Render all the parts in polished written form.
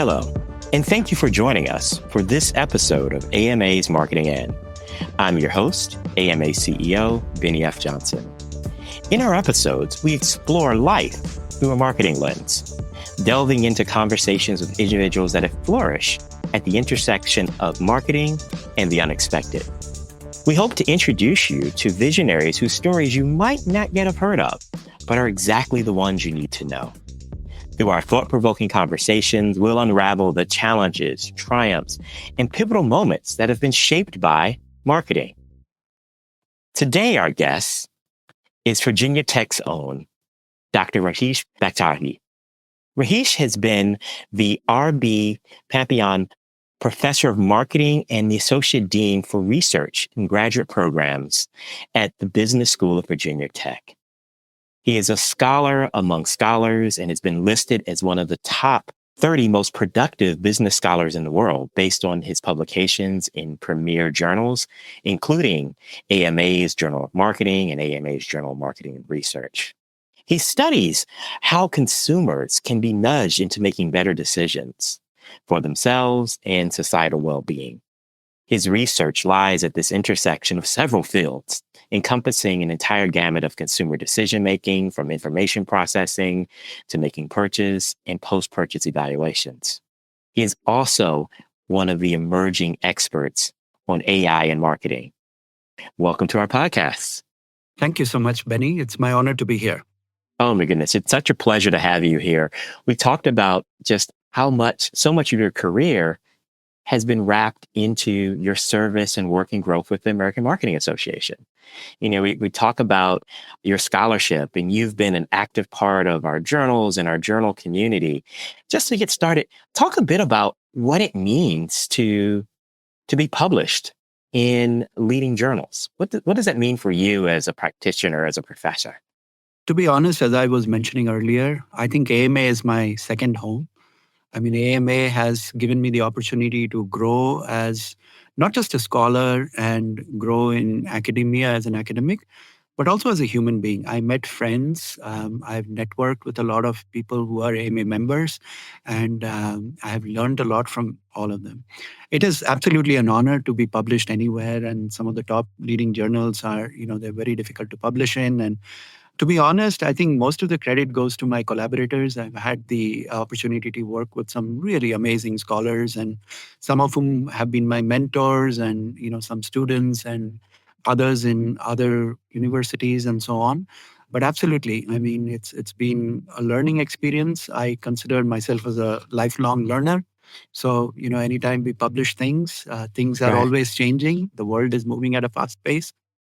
Hello, and thank you for joining us for this episode of AMA's Marketing In. I'm your host, AMA CEO, Bennie F Johnson. In our episodes, we explore life through a marketing lens, delving into conversations with individuals that have flourished at the intersection of marketing and the unexpected. We hope to introduce you to visionaries whose stories you might not yet have heard of, but are exactly the ones you need to know. Through our thought-provoking conversations, we'll unravel the challenges, triumphs, and pivotal moments that have been shaped by marketing. Today, our guest is Virginia Tech's own Dr. Rajesh Bagchi. Rajesh has been the R.B. Pamplin Professor of Marketing and the Associate Dean for Research and Graduate Programs at the Business School of Virginia Tech. He is a scholar among scholars and has been listed as one of the top 30 most productive business scholars in the world based on his publications in premier journals, including AMA's Journal of Marketing and AMA's Journal of Marketing and Research. He studies how consumers can be nudged into making better decisions for themselves and societal well-being. His research lies at this intersection of several fields, encompassing an entire gamut of consumer decision-making, from information processing to making purchase and post-purchase evaluations. He is also one of the emerging experts on AI and marketing. Welcome to our podcast. Thank you so much, Benny. It's my honor to be here. Oh my goodness, it's such a pleasure to have you here. We talked about just so much of your career has been wrapped into your service and work and growth with the American Marketing Association. You know, we talk about your scholarship, and you've been an active part of our journals and our journal community. Just to get started, talk a bit about what it means to be published in leading journals. What does that mean for you as a practitioner, as a professor? To be honest, as I was mentioning earlier, I think AMA is my second home. I mean, AMA has given me the opportunity to grow as not just a scholar and grow in academia as an academic, but also as a human being. I met friends. I've networked with a lot of people who are AMA members, and I have learned a lot from all of them. It is absolutely an honor to be published anywhere, and some of the top leading journals are, they're very difficult to publish in. And to be honest, I think most of the credit goes to my collaborators. I've had the opportunity to work with some really amazing scholars, and some of whom have been my mentors, and some students and others in other universities and so on. But absolutely, I mean, it's been a learning experience. I consider myself as a lifelong learner. So, anytime we publish things, things are always changing. The world is moving at a fast pace.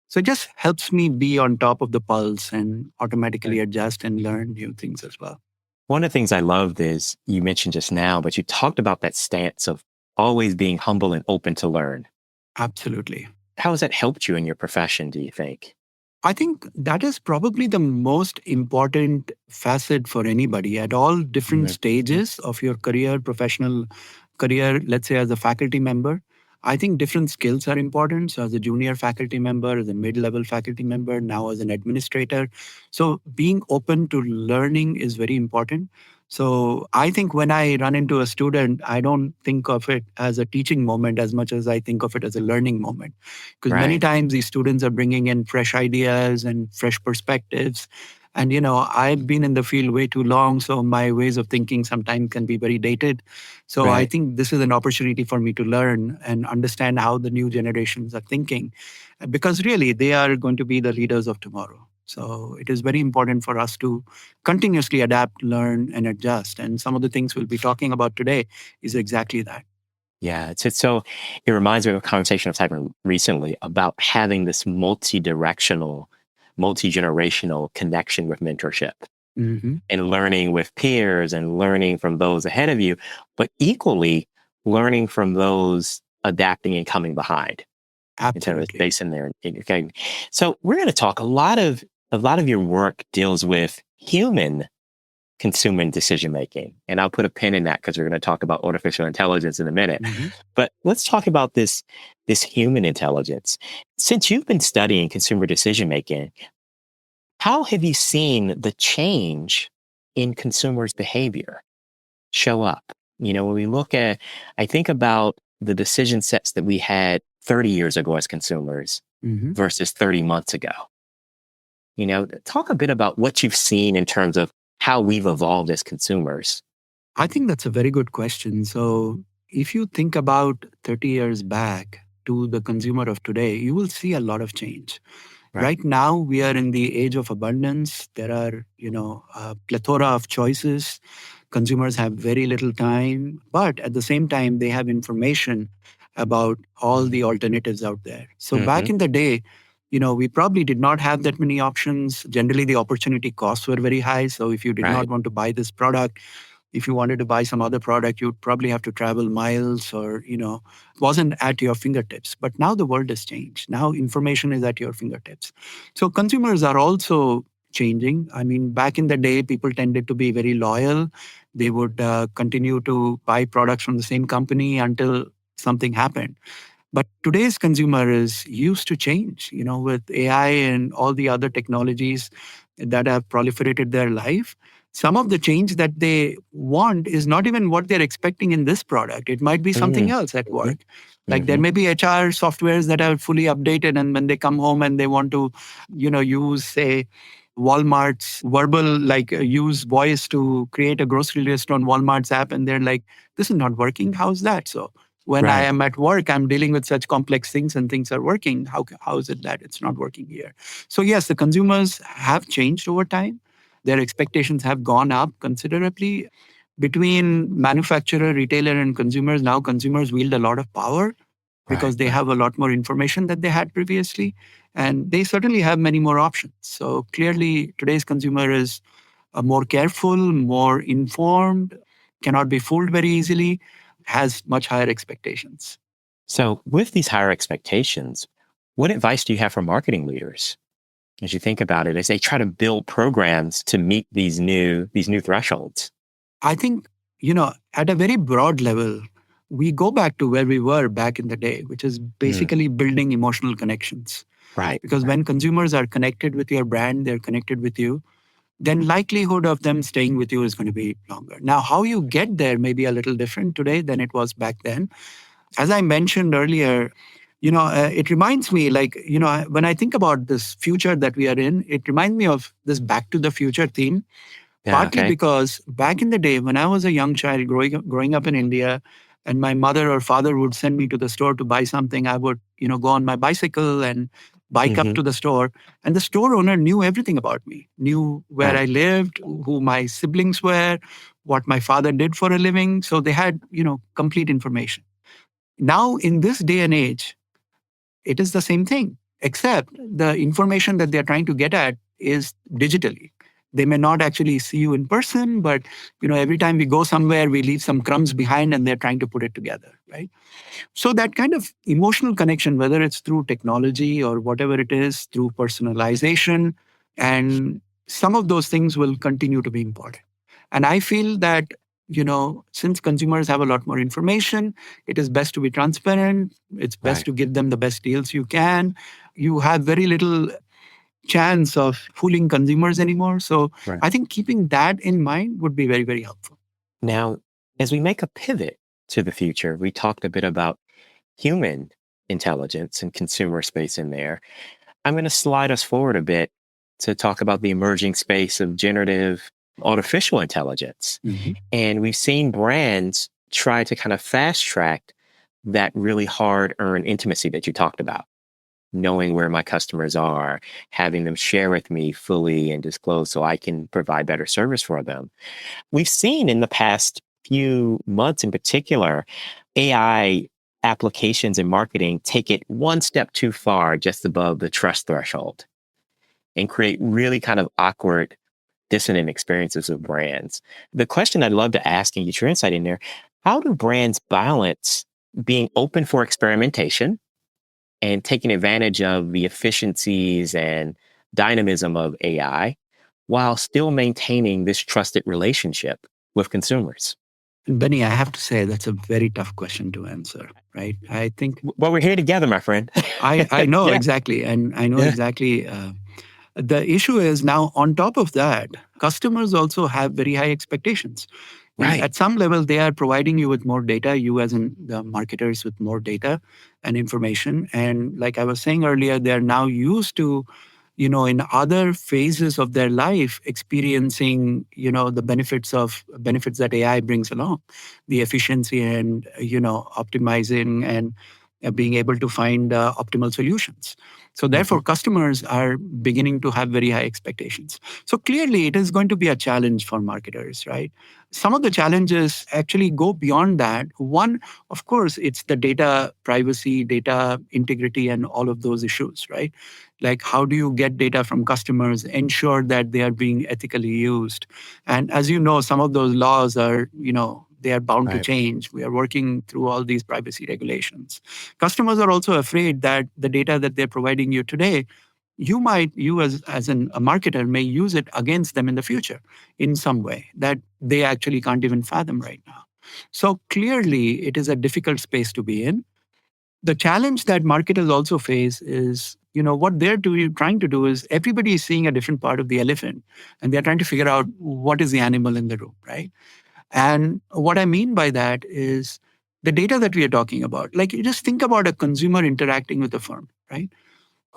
So it just helps me be on top of the pulse and automatically adjust and learn new things as well. One of the things I loved is you mentioned just now, but you talked about that stance of always being humble and open to learn. Absolutely. How has that helped you in your profession, do you think? I think that is probably the most important facet for anybody at all different stages of your career, professional career, let's say as a faculty member. I think different skills are important. So as a junior faculty member, as a mid-level faculty member, now as an administrator. So being open to learning is very important. So I think when I run into a student, I don't think of it as a teaching moment as much as I think of it as a learning moment. Because many times these students are bringing in fresh ideas and fresh perspectives. And, I've been in the field way too long, so my ways of thinking sometimes can be very dated. So I think this is an opportunity for me to learn and understand how the new generations are thinking, because really they are going to be the leaders of tomorrow. So it is very important for us to continuously adapt, learn, and adjust. And some of the things we'll be talking about today is exactly that. Yeah, so it reminds me of a conversation I was having recently about having this multi-generational connection with mentorship and learning with peers and learning from those ahead of you, but equally learning from those adapting and coming behind. Absolutely. Based in there. Okay. So we're going to talk a lot of your work deals with human consumer decision-making. And I'll put a pin in that because we're going to talk about artificial intelligence in a minute. But let's talk about this human intelligence. Since you've been studying consumer decision-making, how have you seen the change in consumers' behavior show up? When we look at, I think about the decision sets that we had 30 years ago as consumers Mhm. versus 30 months ago. Talk a bit about what you've seen in terms of how we've evolved as consumers. I think that's a very good question. So, if you think about 30 years back to the consumer of today, you will see a lot of change. Right. Right now, we are in the age of abundance. There are, a plethora of choices. Consumers have very little time, but at the same time, they have information about all the alternatives out there. So Mm-hmm. back in the day, we probably did not have that many options. Generally, the opportunity costs were very high. So if you did Right. not want to buy this product, if you wanted to buy some other product, you'd probably have to travel miles or, it wasn't at your fingertips. But now the world has changed. Now information is at your fingertips. So consumers are also changing. I mean, back in the day, people tended to be very loyal. They would continue to buy products from the same company until something happened. But today's consumer is used to change, with AI and all the other technologies that have proliferated their life. Some of the change that they want is not even what they're expecting in this product. It might be something else at Mm-hmm. work. Like there Mm-hmm. may be HR softwares that are fully updated, and when they come home and they want to, use, say, Walmart's verbal, like use voice to create a grocery list on Walmart's app, and they're like, this is not working. How's that? So when I Right. am at work, I'm dealing with such complex things and things are working. How is it that it's not working here? So, yes, the consumers have changed over time. Their expectations have gone up considerably. Between manufacturer, retailer, and consumers, now consumers wield a lot of power Right. because they Right. have a lot more information that they had previously. And they certainly have many more options. So, clearly, today's consumer is more careful, more informed, cannot be fooled very easily, has much higher expectations. So, with these higher expectations, what advice do you have for marketing leaders as you think about it, as they try to build programs to meet these new thresholds? I think, at a very broad level, we go back to where we were back in the day, which is Mm, basically building emotional connections. right. Because Right. when consumers are connected with your brand, they're connected with you, then likelihood of them staying with you is going to be longer. Now, how you get there may be a little different today than it was back then. As I mentioned earlier, it reminds me, like, when I think about this future that we are in, it reminds me of this Back to the Future theme. Yeah. Partly Okay. because back in the day, when I was a young child growing up in India, and my mother or father would send me to the store to buy something, I would, go on my bicycle and bike up Mm-hmm. to the store. And the store owner knew everything about me, knew where Right. I lived, who my siblings were, what my father did for a living. So they had, complete information. Now, in this day and age, it is the same thing, except the information that they're trying to get at is digitally. They may not actually see you in person, but every time we go somewhere, we leave some crumbs behind and they're trying to put it together, right? So that kind of emotional connection, whether it's through technology or whatever it is, through personalization, and some of those things will continue to be important. And I feel that, since consumers have a lot more information, it is best to be transparent. It's best Right. to give them the best deals you can. You have very little chance of fooling consumers anymore. So Right. I think keeping that in mind would be very, very helpful. Now, as we make a pivot to the future, we talked a bit about human intelligence and consumer space in there. I'm going to slide us forward a bit to talk about the emerging space of generative artificial intelligence. Mhm. And we've seen brands try to kind of fast track that really hard earned intimacy that you talked about, knowing where my customers are, having them share with me fully and disclose so I can provide better service for them. We've seen in the past few months in particular, AI applications in marketing take it one step too far just above the trust threshold and create really kind of awkward, dissonant experiences with brands. The question I'd love to ask and get your insight in there, how do brands balance being open for experimentation and taking advantage of the efficiencies and dynamism of AI while still maintaining this trusted relationship with consumers? And Benny, I have to say that's a very tough question to answer, right? I think Well, we're here together, my friend. I know Yeah. exactly, and I know Yeah. exactly. The issue is now, on top of that, customers also have very high expectations. Right. At some level, they are providing you with more data, you as in the marketers with more data and information. And like I was saying earlier, they are now used to, in other phases of their life, experiencing, the benefits that AI brings along, the efficiency and, optimizing and being able to find optimal solutions. So Hmm. therefore, customers are beginning to have very high expectations. So clearly, it is going to be a challenge for marketers, right? Some of the challenges actually go beyond that. One, of course, it's the data privacy, data integrity, and all of those issues, right? Like, how do you get data from customers, ensure that they are being ethically used? And as you know, some of those laws are, they are bound to Right. change. We are working through all these privacy regulations. Customers are also afraid that the data that they're providing you today, you as a marketer may use it against them in the future in some way that they actually can't even fathom right now. So clearly, it is a difficult space to be in. The challenge that marketers also face is, what trying to do is everybody is seeing a different part of the elephant, and they're trying to figure out what is the animal in the room, right? And what I mean by that is the data that we are talking about. Like, you just think about a consumer interacting with a firm, right?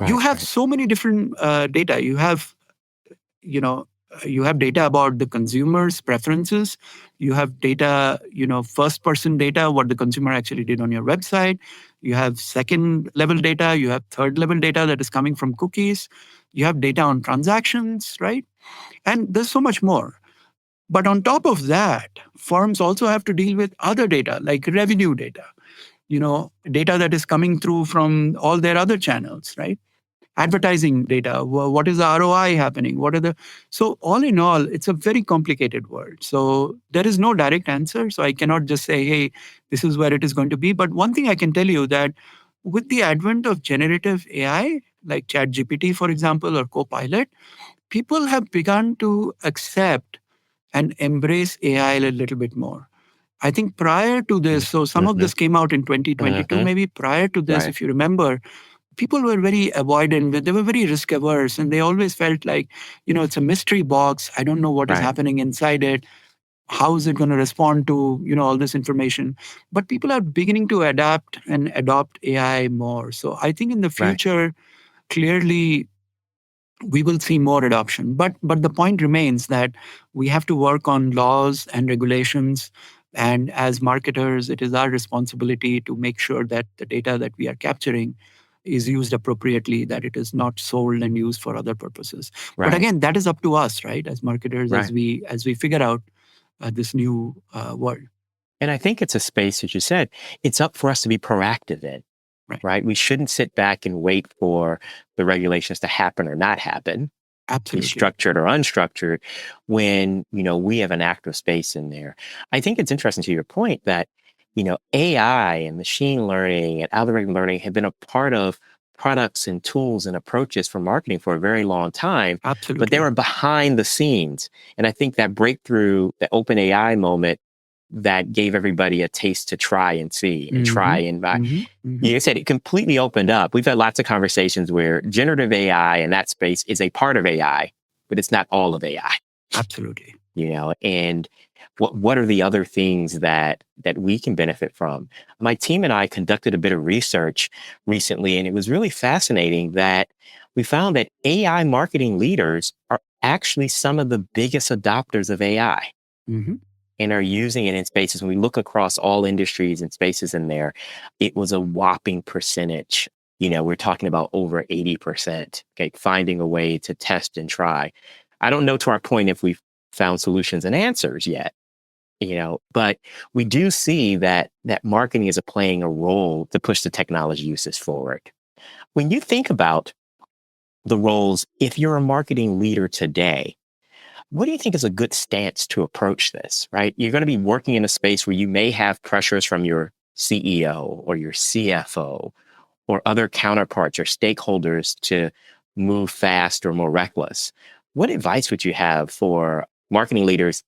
You Right. have Right. so many different data. You know you have data about the consumer's preferences. You have data, first person data, what the consumer actually did on your website. You have second level data, you have third level data that is coming from cookies. You have data on transactions, right? And there's so much more. But on top of that, firms also have to deal with other data like revenue data, data that is coming through from all their other channels, right? Advertising data, what is the ROI happening, what are the so all in all, it's a very complicated world. So there is no direct answer, so I cannot just say, hey, this is where it is going to be. But one thing I can tell you, that with the advent of generative AI like chat gpt, for example, or copilot, people have begun to accept and embrace AI a little bit more. I think prior to this, so some of Mm-hmm. this came out in 2022, Hmm. maybe. Prior to this, Right. if you remember, people were very avoidant, they were very risk averse, and they always felt like, it's a mystery box. I don't know what is Right. happening inside it. How is it going to respond to, all this information? But people are beginning to adapt and adopt AI more. So I think in the Right. future, clearly, we will see more adoption. But the point remains that we have to work on laws and regulations. And as marketers, it is our responsibility to make sure that the data that we are capturing is used appropriately, that it is not sold and used for other purposes. But Right. again, that is up to us, right? As marketers, Right. as we figure out this new world. And I think it's a space, as you said, it's up for us to be proactive in, Right. right? We shouldn't sit back and wait for the regulations to happen or not happen, be Absolutely. structured or unstructured, when, we have an active space in there. I think it's interesting to your point that, AI and machine learning and algorithm learning have been a part of products and tools and approaches for marketing for a very long time, but they Absolutely. were behind the scenes. And I think that breakthrough, the open AI moment, that gave everybody a taste to try and see and Mm-hmm. try and buy. Mm-hmm. Mm-hmm. You said it completely opened up. We've had lots of conversations where generative AI in that space is a part of AI, but it's not all of AI, Absolutely. and what are the other things that we can benefit from? My team and I conducted a bit of research recently, and it was really fascinating that we found that AI marketing leaders are actually some of the biggest adopters of AI Mm-hmm. and are using it in spaces. When we look across all industries and spaces in there, it was a whopping percentage. We're talking about over 80%, okay, finding a way to test and try. I don't know, to our point, if we've found solutions and answers yet, but we do see that marketing is playing a role to push the technology uses forward. When you think about the roles, if you're a marketing leader today, what do you think is a good stance to approach this, right? You're going to be working in a space where you may have pressures from your CEO or your CFO or other counterparts or stakeholders to move fast or more reckless. What advice would you have for marketing leaders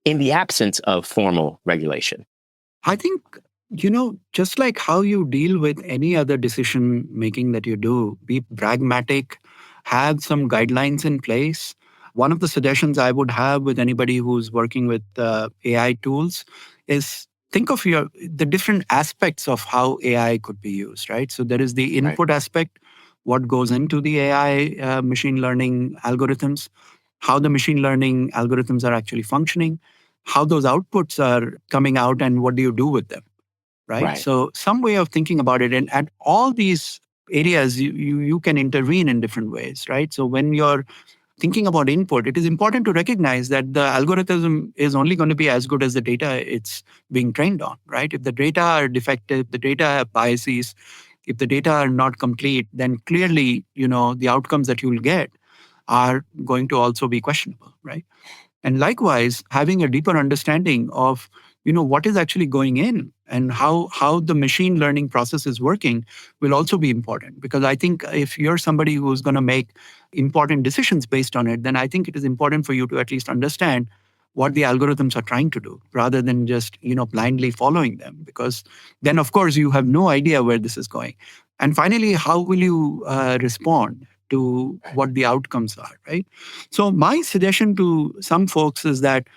in the absence of formal regulation? I think, just like how you deal with any other decision making that you do, be pragmatic, have some guidelines in place, One of the suggestions I would have with anybody who's working with AI tools is think of the different aspects of how AI could be used, right? So there is the Right. input aspect, what goes into the AI machine learning algorithms, how the machine learning algorithms are actually functioning, how those outputs are coming out, and what do you do with them, right? Right. So some way of thinking about it, and at all these areas, you can intervene in different ways, right? So when you're thinking about input, it is important to recognize that the algorithm is only going to be as good as the data it's being trained on, right? If the data are defective, the data have biases, if the data are not complete, then clearly, the outcomes that you'll get are going to also be questionable, right? And likewise, having a deeper understanding of what is actually going in and how the machine learning process is working will also be important. Because I think if you're somebody who's going to make important decisions based on it, then I think it is important for you to at least understand what the algorithms are trying to do rather than just blindly following them, because then of course you have no idea where this is going. And finally, how will you respond to Right. what the outcomes are, right? So my suggestion to some folks is that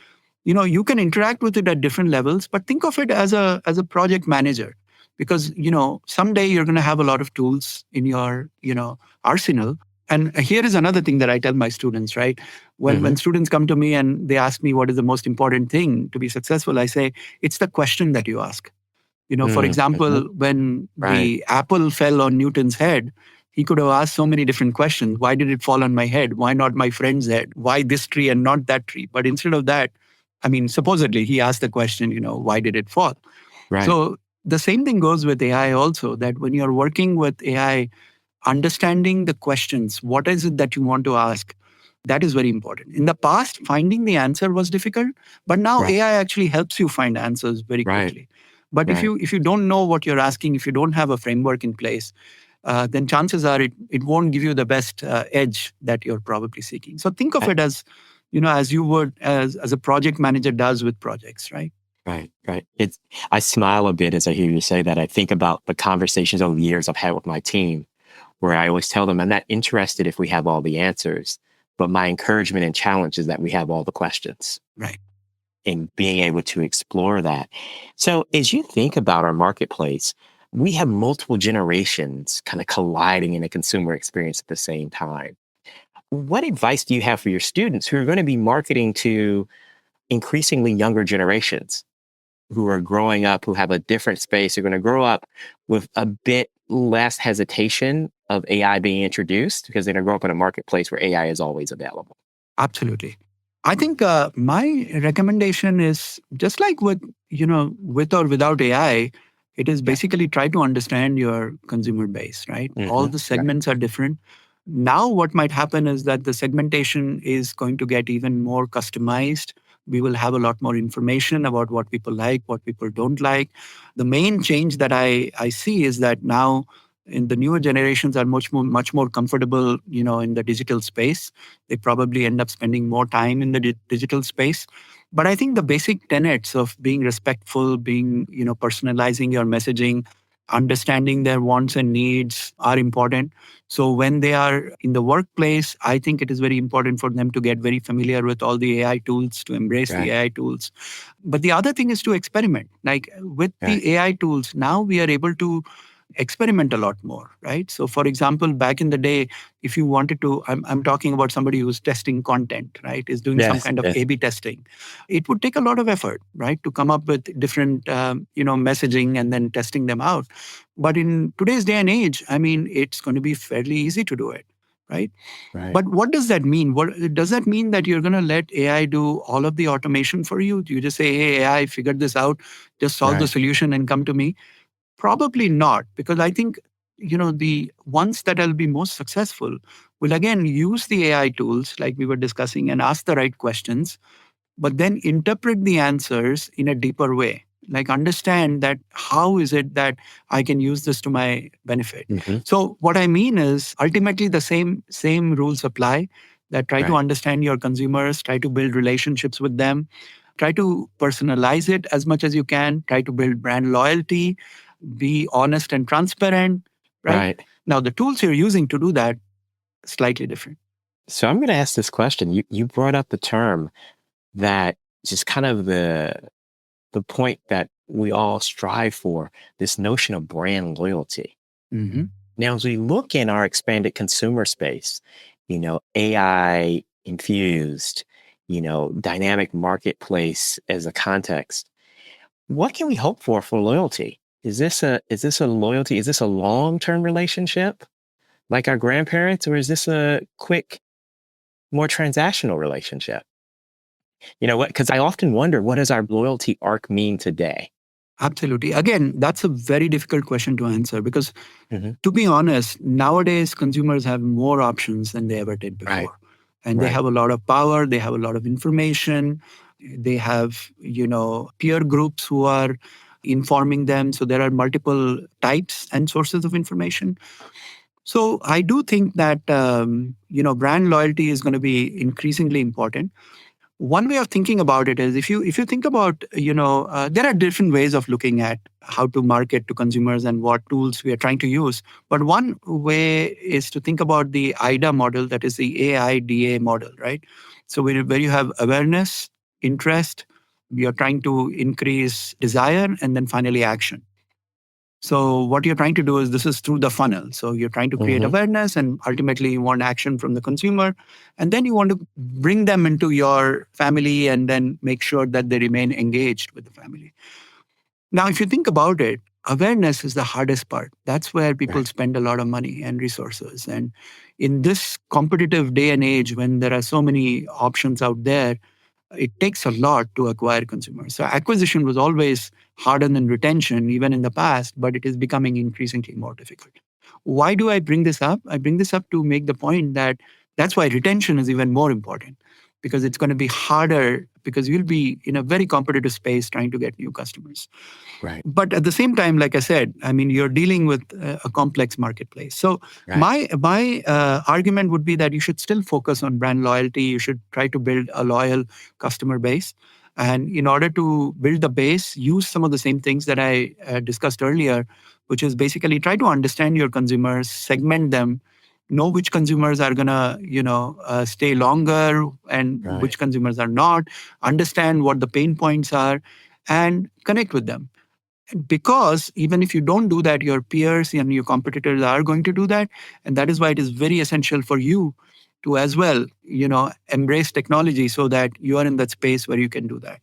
you can interact with it at different levels, but think of it as a project manager, because someday you're going to have a lot of tools in your arsenal. And here is another thing that I tell my students, right? When Mm-hmm. students come to me and they ask me what is the most important thing to be successful, I say it's the question that you ask. For Mm-hmm. example, when Right. the apple fell on Newton's head, he could have asked so many different questions. Why did it fall on my head? Why not my friend's head? Why this tree and not that tree? But instead of that, I mean, supposedly he asked the question, why did it fall? Right. So the same thing goes with AI also, that when you're working with AI, understanding the questions, what is it that you want to ask? That is very important. In the past, finding the answer was difficult, but now Right. AI actually helps you find answers very Right. quickly. But if Right. you don't know what you're asking, if you don't have a framework in place, then chances are it won't give you the best edge that you're probably seeking. So think of I, it as as you would as a project manager does with projects, right? right. Right. I smile a bit as I hear you say that. I think about the conversations over the years I've had with my team, where I always tell them I'm not interested if we have all the answers, but my encouragement and challenge is that we have all the questions Right. and being able to explore that. So as you think about our marketplace, we have multiple generations kind of colliding in a consumer experience at the same time. What advice do you have for your students who are going to be marketing to increasingly younger generations who are growing up, who have a different space, are going to grow up with a bit less hesitation of AI being introduced because they're going to grow up in a marketplace where AI is always available? Absolutely. I think my recommendation is just like with or without AI, it is Yeah. basically try to understand your consumer base, right? All Hmm. the Right. segments are different. Now, what might happen is that the segmentation is going to get even more customized. We will have a lot more information about what people like, what people don't like. The main change that I see is that now in the newer generations are much more comfortable, in the digital space. They probably end up spending more time in the digital space. But I think the basic tenets of being respectful, being, personalizing your messaging, understanding their wants and needs are important. So when they are in the workplace, I think it is very important for them to get very familiar with all the AI tools, to embrace the Right. AI tools. But the other thing is to experiment. Like with Right. the AI tools, now we are able to experiment a lot more, right? So, for example, back in the day, if you wanted to, I'm talking about somebody who's testing content, right, is doing some Yes. kind of Yes. A/B testing. It would take a lot of effort, right, to come up with different, messaging and then testing them out. But in today's day and age, I mean, it's going to be fairly easy to do it, right? Right. But what does that mean? What does that mean that you're going to let AI do all of the automation for you? Do you just say, "Hey, AI, figured this out, just solve the Right. solution and come to me"? Probably not, because I think, the ones that will be most successful will again use the AI tools like we were discussing and ask the right questions, but then interpret the answers in a deeper way. Like understand that how is it that I can use this to my benefit. Hmm. So what I mean is ultimately the same rules apply, that try to Right. understand your consumers, try to build relationships with them, try to personalize it as much as you can, try to build brand loyalty, be honest and transparent, right? Right. Now the tools you're using to do that slightly different. So I'm going to ask this question. You brought up the term that just kind of the point that we all strive for, this notion of brand loyalty. Hmm. Now, as we look in our expanded consumer space, AI infused, dynamic marketplace as a context, what can we hope for loyalty? Is this a loyalty? Is this a long-term relationship like our grandparents, or is this a quick, more transactional relationship? You know what? Because I often wonder, what does our loyalty arc mean today? Absolutely. Again, that's a very difficult question to answer because, Hmm. to be honest, nowadays consumers have more options than they ever did Right, before. And they right, have a lot of power, they have a lot of information, they have, peer groups who are informing them. So there are multiple types and sources of information. So I do think that, brand loyalty is going to be increasingly important. One way of thinking about it is, if you think about, there are different ways of looking at how to market to consumers and what tools we are trying to use. But one way is to think about the IDA model, that is the AIDA model, right? So where you have awareness, interest, you're trying to increase desire, and then finally action. So what you're trying to do is, this is through the funnel. So you're trying to create hmm, awareness, and ultimately you want action from the consumer. And then you want to bring them into your family and then make sure that they remain engaged with the family. Now, if you think about it, awareness is the hardest part. That's where people right, spend a lot of money and resources. And in this competitive day and age, when there are so many options out there, it takes a lot to acquire consumers. So acquisition was always harder than retention, even in the past, but it is becoming increasingly more difficult. Why do I bring this up? I bring this up to make the point that that's why retention is even more important, because it's going to be harder, because you'll be in a very competitive space trying to get new customers. right, But at the same time, like I said, I mean, you're dealing with a complex marketplace. So right, my argument would be that you should still focus on brand loyalty. You should try to build a loyal customer base. And in order to build the base, use some of the same things that I discussed earlier, which is basically try to understand your consumers, segment them, know which consumers are going to, stay longer and right, which consumers are not, understand what the pain points are, and connect with them. Because even if you don't do that, your peers and your competitors are going to do that. And that is why it is very essential for you to as well, embrace technology so that you are in that space where you can do that.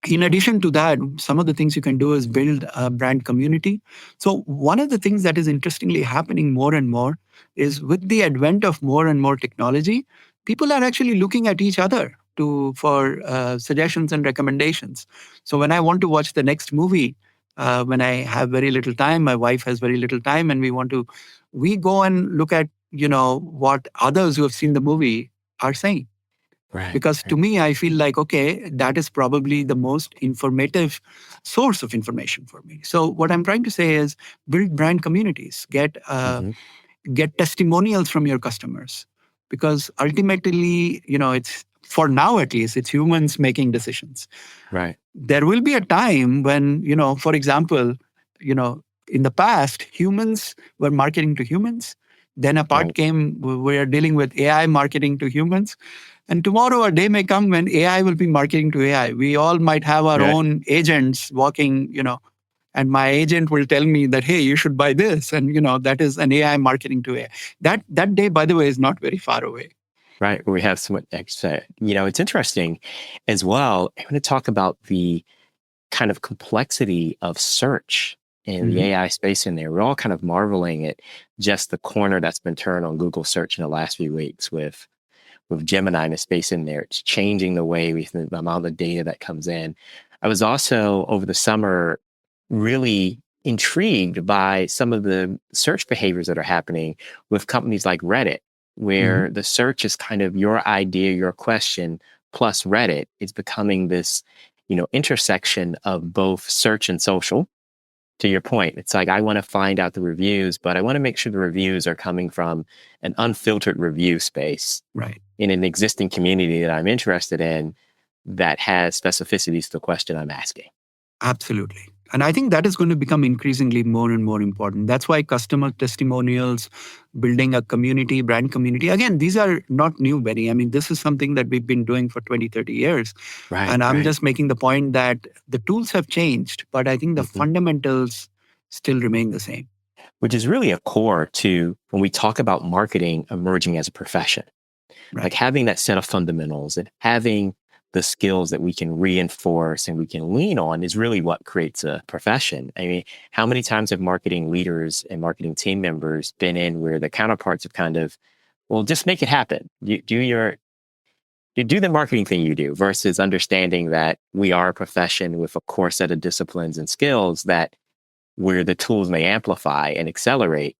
In addition to that, some of the things you can do is build a brand community. So one of the things that is interestingly happening more and more is, with the advent of more and more technology, people are actually looking at each other to for suggestions and recommendations. So when I want to watch the next movie, when I have very little time, my wife has very little time, and we go and look at, what others who have seen the movie are saying. right, Because to right, me, I feel like, okay, that is probably the most informative source of information for me. So what I'm trying to say is, build brand communities, hmm, get testimonials from your customers, because ultimately, it's, for now at least, it's humans making decisions. right, There will be a time when, for example, you know in the past, humans were marketing to humans. Then a part right, came, we are dealing with AI marketing to humans. And tomorrow a day may come when AI will be marketing to AI. We all might have our right, own agents walking, and my agent will tell me that, hey, you should buy this. And, that is an AI marketing to AI. That day, by the way, is not very far away. right. We have somewhat extra. It's interesting as well. I want to talk about the kind of complexity of search in the Hmm. AI space in there. We're all kind of marveling at just the corner that's been turned on Google search in the last few weeks with Gemini and the space in there. It's changing the way the amount of data that comes in. I was also over the summer really intrigued by some of the search behaviors that are happening with companies like Reddit, Hmm. where the search is kind of your idea, your question plus Reddit. It's becoming this, intersection of both search and social. To your point, it's like I want to find out the reviews, but I want to make sure the reviews are coming from an unfiltered review space Right. in an existing community that I'm interested in that has specificities to the question I'm asking. Absolutely. And I think that is going to become increasingly more and more important. That's why customer testimonials, building a community, brand community, again, these are not new, Benny. I mean, this is something that we've been doing for 20, 30 years. Right, And I'm right. just making the point that the tools have changed, but I think the Hmm. fundamentals still remain the same. Which is really a core to when we talk about marketing emerging as a profession. Like Right. having that set of fundamentals and having the skills that we can reinforce and we can lean on is really what creates a profession. I mean, how many times have marketing leaders and marketing team members been in where the counterparts have kind of, well, just make it happen. You do the marketing thing you do versus understanding that we are a profession with a core set of disciplines and skills that where the tools may amplify and accelerate.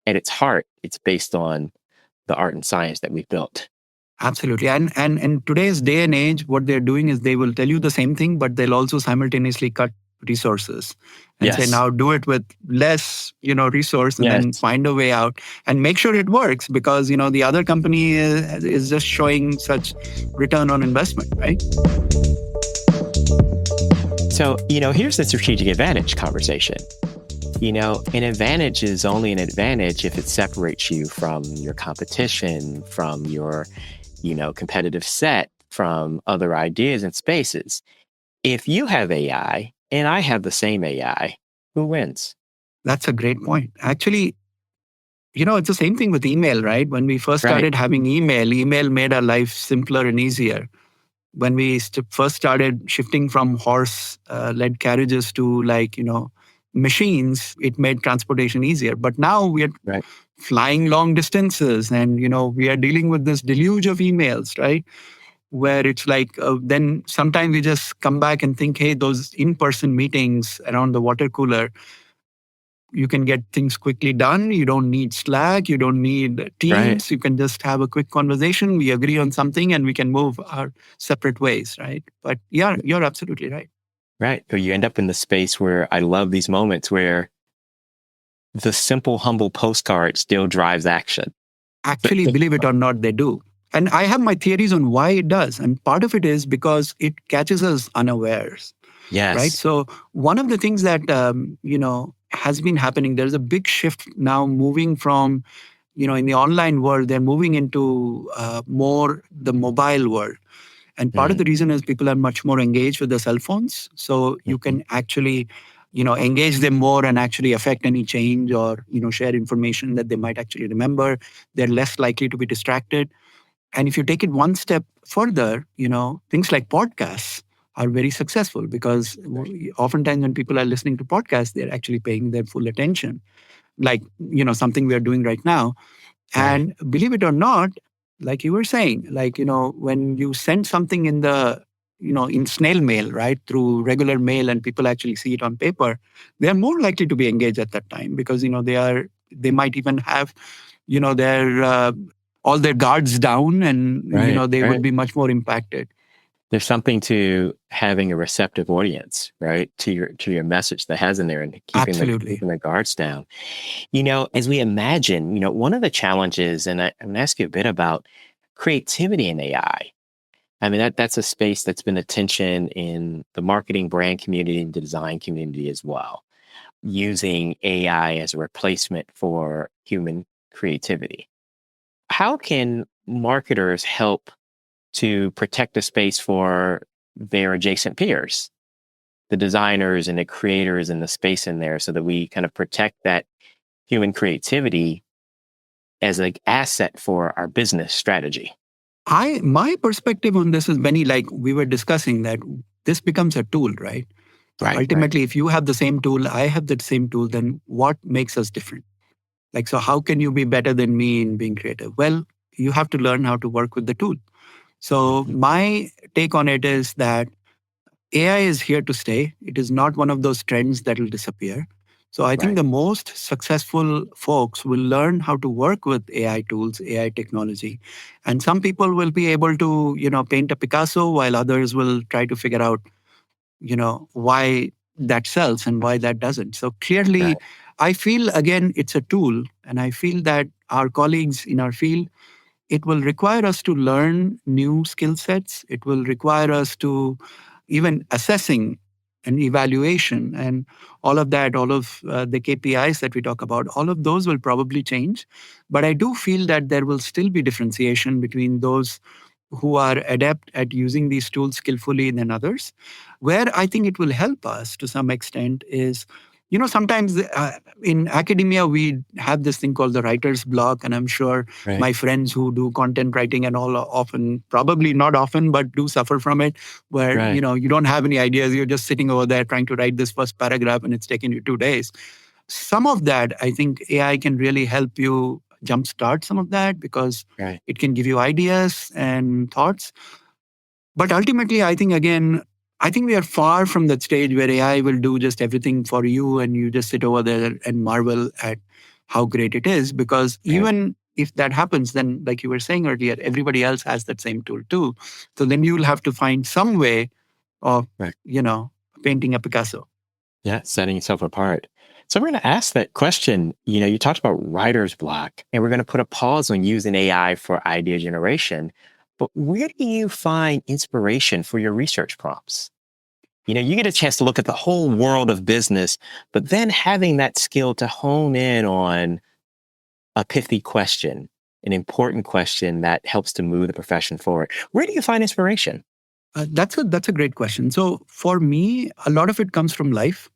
At its heart, it's based on the art and science that we've built. Absolutely. And in today's day and age, what they're doing is they will tell you the same thing, but they'll also simultaneously cut resources and say, Yes. now do it with less, resource and then Yes. find a way out and make sure it works because, the other company is just showing such return on investment, right? So, here's the strategic advantage conversation. An advantage is only an advantage if it separates you from your competition, from your, competitive set, from other ideas and spaces. If you have AI and I have the same AI, who wins? That's a great point. Actually, it's the same thing with email, right? When we first Right. started having email made our life simpler and easier. When we first started shifting from horse-led carriages to machines, it made transportation easier. But now we are Right. flying long distances, and we are dealing with this deluge of emails, right? Where it's like then sometimes we just come back and think, hey, those in-person meetings around the water cooler, you can get things quickly done. You don't need Slack. You don't need Right. Teams. You can just have a quick conversation. We agree on something and we can move our separate ways, right? But yeah, you're absolutely right. Right. So you end up in the space where I love these moments where the simple, humble postcard still drives action. Actually, believe it or not, they do. And I have my theories on why it does. And part of it is because it catches us unawares, right? Yes. So one of the things that, has been happening, there's a big shift now moving from in the online world, they're moving into more the mobile world. And part of Mm, the reason is people are much more engaged with their cell phones. So you mhm. can actually, engage them more and actually affect any change or, share information that they might actually remember. They're less likely to be distracted. And if you take it one step further, things like podcasts are very successful because oftentimes when people are listening to podcasts, they're actually paying their full attention, like, something we are doing right now. Right. And believe it or not, like you were saying, when you send something in snail mail, right, through regular mail and people actually see it on paper, they're more likely to be engaged at that time because, they might even have, their, all their guards down and, Right. they would Right. be much more impacted. There's something to having a receptive audience, right? To your message that has in there and Absolutely. keeping the guards down. As we imagine, one of the challenges, and I'm gonna ask you a bit about creativity in AI. I mean, that's a space that's been attention in the marketing brand community and the design community as well, using AI as a replacement for human creativity. How can marketers help to protect the space for their adjacent peers, the designers and the creators and the space in there, so that we kind of protect that human creativity as an asset for our business strategy? My perspective on this is, Benny, like we were discussing, that this becomes a tool, right? Right, right, Ultimately, if you have the same tool, I have that same tool, then what makes us different? Like, so how can you be better than me in being creative? Well, you have to learn how to work with the tool. So hmm my take on it is that AI is here to stay. It is not one of those trends that will disappear. So I think right, the most successful folks will learn how to work with AI tools, AI technology. And some people will be able to, paint a Picasso while others will try to figure out, why that sells and why that doesn't. So clearly, right, I feel again, it's a tool. And I feel that our colleagues in our field, it will require us to learn new skill sets. It will require us to even assessing and evaluation and all of that, all of the KPIs that we talk about, all of those will probably change. But I do feel that there will still be differentiation between those who are adept at using these tools skillfully than others. Where I think it will help us to some extent is, sometimes in academia, we have this thing called the writer's block. And I'm sure Right. my friends who do content writing and all often, probably not often, but do suffer from it, where, Right. you don't have any ideas. You're just sitting over there trying to write this first paragraph and it's taken you 2 days. Some of that, I think AI can really help you jumpstart some of that because Right. it can give you ideas and thoughts. But ultimately, I think, again, I think we are far from that stage where AI will do just everything for you and you just sit over there and marvel at how great it is. Because Right. even if that happens, then, like you were saying earlier, everybody else has that same tool too. So then you'll have to find some way of, Right. painting a Picasso. Yeah, setting yourself apart. So we're going to ask that question. You talked about writer's block, and we're going to put a pause on using AI for idea generation. But where do you find inspiration for your research prompts? You get a chance to look at the whole world of business, but then having that skill to hone in on a pithy question, an important question that helps to move the profession forward. Where do you find inspiration? That's a great question. So for me, a lot of it comes from life.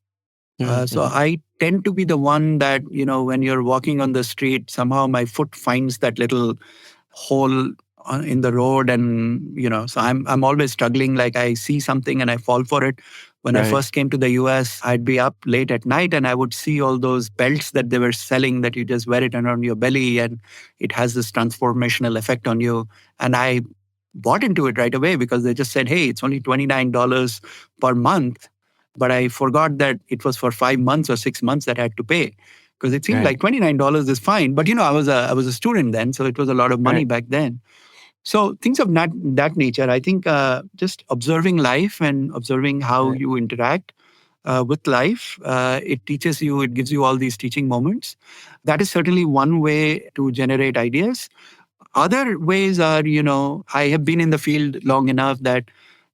So Mm-hmm. I tend to be the one that, when you're walking on the street, somehow my foot finds that little hole in the road. And, so I'm always struggling. Like I see something and I fall for it. When I Right. first came to the US, I'd be up late at night and I would see all those belts that they were selling that you just wear it around your belly and it has this transformational effect on you. And I bought into it right away because they just said, hey, it's only $29 per month. But I forgot that it was for 5 months or 6 months that I had to pay because it seemed Right. like $29 is fine. But I was a student then, so it was a lot of money Right. back then. So things of that nature, I think, just observing life and observing how Right. you interact with life, it teaches you, it gives you all these teaching moments. That is certainly one way to generate ideas. Other ways are, I have been in the field long enough that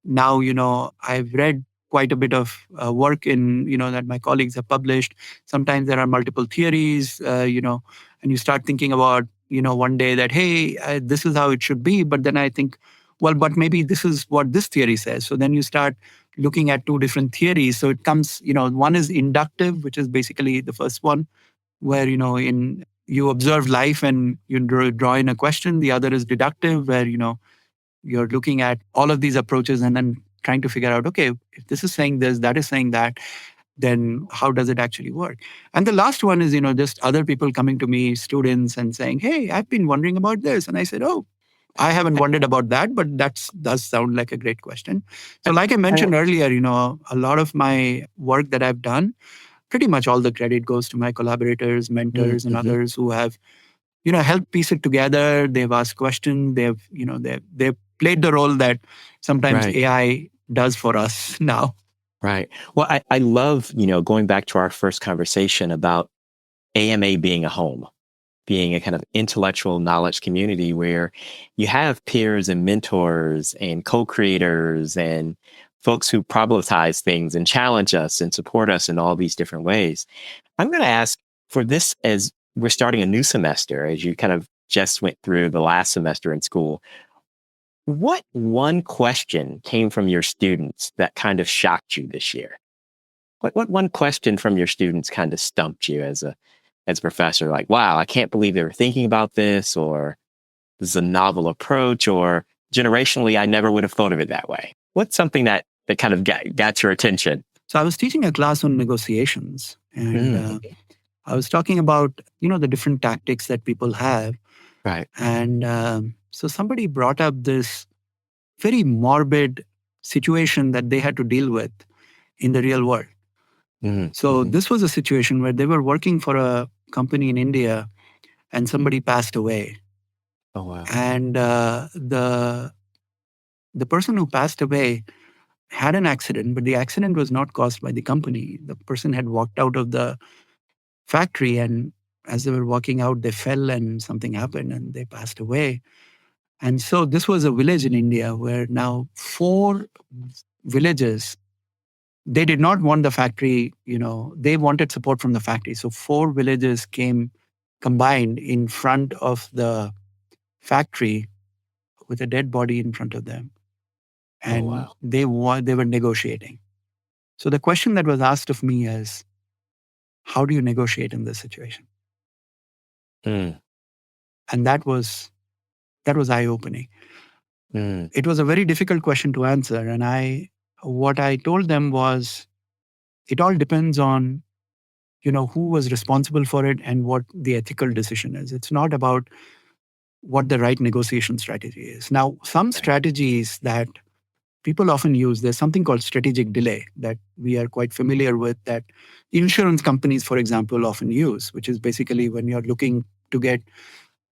now, I've read quite a bit of work in, that my colleagues have published. Sometimes there are multiple theories, and you start thinking about, one day that, hey, this is how it should be. But then I think, well, but maybe this is what this theory says. So then you start looking at two different theories. So it comes, one is inductive, which is basically the first one, where in you observe life and you draw in a question. The other is deductive, where you're looking at all of these approaches and then trying to figure out, okay, if this is saying this, that is saying that, then how does it actually work? And the last one is just other people coming to me, students, and saying, hey, I've been wondering about this. And I said, oh, I haven't wondered about that, but that does sound like a great question. So like I I, mentioned earlier, a lot of my work that I've done, pretty much all the credit goes to my collaborators, mentors, and mm-hmm. others who have, helped piece it together. They've asked questions. They've played the role that sometimes Right. AI does for us now. Right. Well, I love, going back to our first conversation about AMA being a home, being a kind of intellectual knowledge community where you have peers and mentors and co-creators and folks who problematize things and challenge us and support us in all these different ways. I'm going to ask for this as we're starting a new semester, as you kind of just went through the last semester in school. What one question came from your students that kind of shocked you this year? What one question from your students kind of stumped you as a professor? Like, wow, I can't believe they were thinking about this, or this is a novel approach, or generationally, I never would have thought of it that way. What's something that kind of got your attention? So I was teaching a class on negotiations, and Mm, I was talking about the different tactics that people have, right. and so somebody brought up this very morbid situation that they had to deal with in the real world. Mm, So hmm. this was a situation where they were working for a company in India and somebody passed away. Oh, wow. And the person who passed away had an accident, but the accident was not caused by the company. The person had walked out of the factory, and as they were walking out, they fell and something happened and they passed away. And so this was a village in India where now 4 villages They did not want the factory, they wanted support from the factory. So 4 villages came combined in front of the factory with a dead body in front of them. Oh, And wow. they were negotiating. So the question that was asked of me is, how do you negotiate in this situation? Mm, And that was eye-opening. mm, It was a very difficult question to answer. And what I told them was, it all depends on, who was responsible for it and what the ethical decision is. It's not about what the right negotiation strategy is. Now, some right. strategies that people often use, there's something called strategic delay that we are quite familiar with, that insurance companies, for example, often use, which is basically when you're looking to get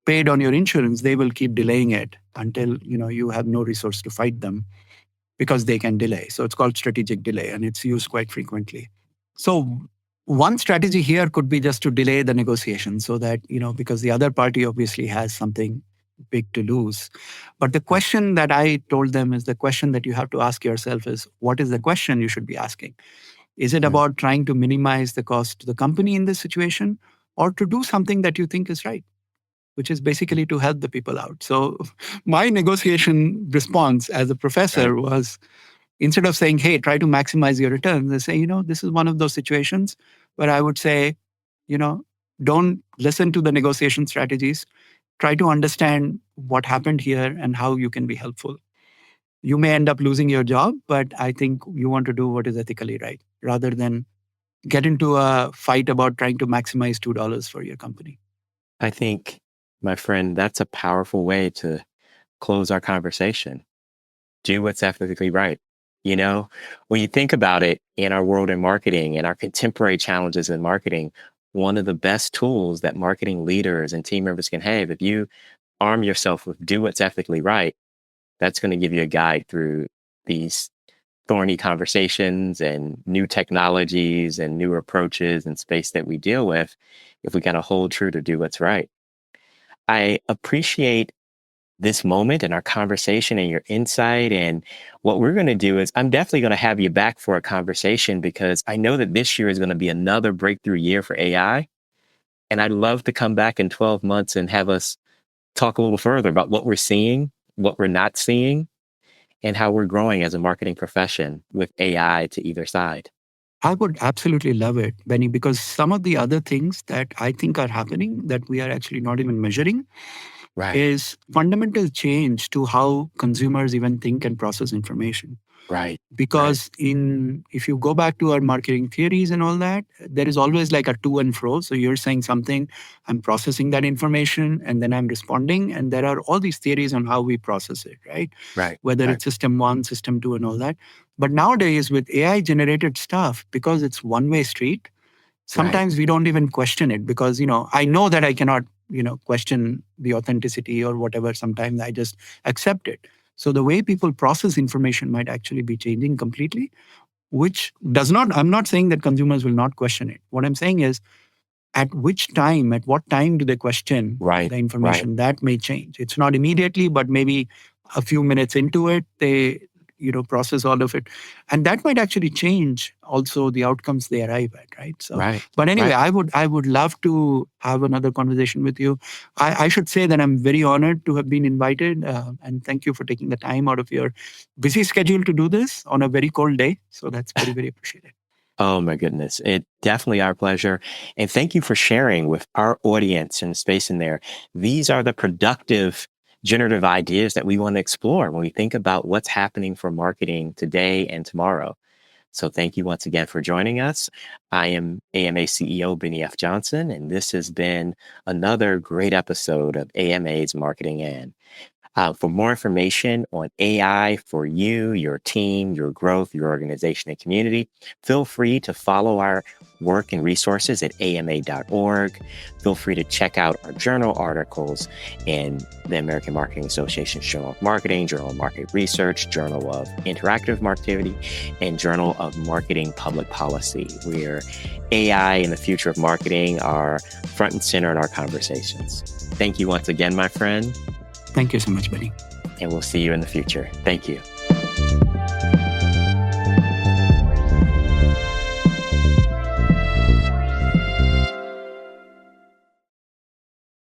paid on your insurance, they will keep delaying it until you have no resource to fight them, because they can delay. So it's called strategic delay, and it's used quite frequently. So one strategy here could be just to delay the negotiation, so that, because the other party obviously has something big to lose. But the Right. question that I told them is, the question that you have to ask yourself is, what is the question you should be asking? Is it Mm, about trying to minimize the cost to the company in this situation, or to do something that you think is right, which is basically to help the people out? So my negotiation response as a right. professor was, instead of saying, hey, try to maximize your returns, they say, this is one of those situations where I would say, you know, don't listen to the negotiation strategies. Try to understand what happened here and how you can be helpful. You may end up losing your job, but I think you want to do what is ethically right, rather than get into a fight about trying to maximize $2 for your company. I think, my friend, that's a powerful way to close our conversation. Do what's ethically right. When you think about it, in our world in marketing and our contemporary challenges in marketing, one of the best tools that marketing leaders and team members can have, if you arm yourself with do what's ethically right, that's going to give you a guide through these thorny conversations and new technologies and new approaches and space that we deal with, if we kind of hold true to do what's right. I appreciate this moment and our conversation and your insight. And what we're going to do is, I'm definitely going to have you back for a conversation, because I know that this year is going to be another breakthrough year for AI. And I'd love to come back in 12 months and have us talk a little further about what we're seeing, what we're not seeing, and how we're growing as a marketing profession with AI to either side. I would absolutely love it, Benny, because some of the other things that I think are happening that we are actually not even measuring Right, is fundamental change to how consumers even think and process information. right, right, Because if you go back to our marketing theories and all that, there is always like a to and fro. So you're saying something, I'm processing that information, and then I'm responding. And there are all these theories on how we process it, right? right, Whether right, it's system one, system two, and all that. But nowadays with AI generated stuff, because it's one-way street, right, sometimes we don't even question it, because I know that I cannot question the authenticity or whatever. Sometimes I just accept it. So the way people process information might actually be changing completely, which does not, I'm not saying that consumers will not question it. What I'm saying is, at what time do they question right, the right, information? That may change. It's not immediately, but maybe a few minutes into it, they process all of it, and that might actually change also the outcomes they arrive at, right? So, right, but anyway, right. I would love to have another conversation with you. I should say that I'm very honored to have been invited, and thank you for taking the time out of your busy schedule to do this on a very cold day. So that's very, very appreciated. Oh my goodness. It definitely our pleasure. And thank you for sharing with our audience and space in there. These are the productive generative ideas that we want to explore when we think about what's happening for marketing today and tomorrow. So thank you once again for joining us. I am AMA CEO Bennie F Johnson, and this has been another great episode of AMA's Marketing In. For more information on AI for you, your team, your growth, your organization, and community, feel free to follow our work and resources at ama.org. Feel free to check out our journal articles in the American Marketing Association's Journal of Marketing, Journal of Market Research, Journal of Interactive Marketing, and Journal of Marketing Public Policy, where AI and the future of marketing are front and center in our conversations. Thank you once again, my friend. Thank you so much, Benny. And we'll see you in the future. Thank you.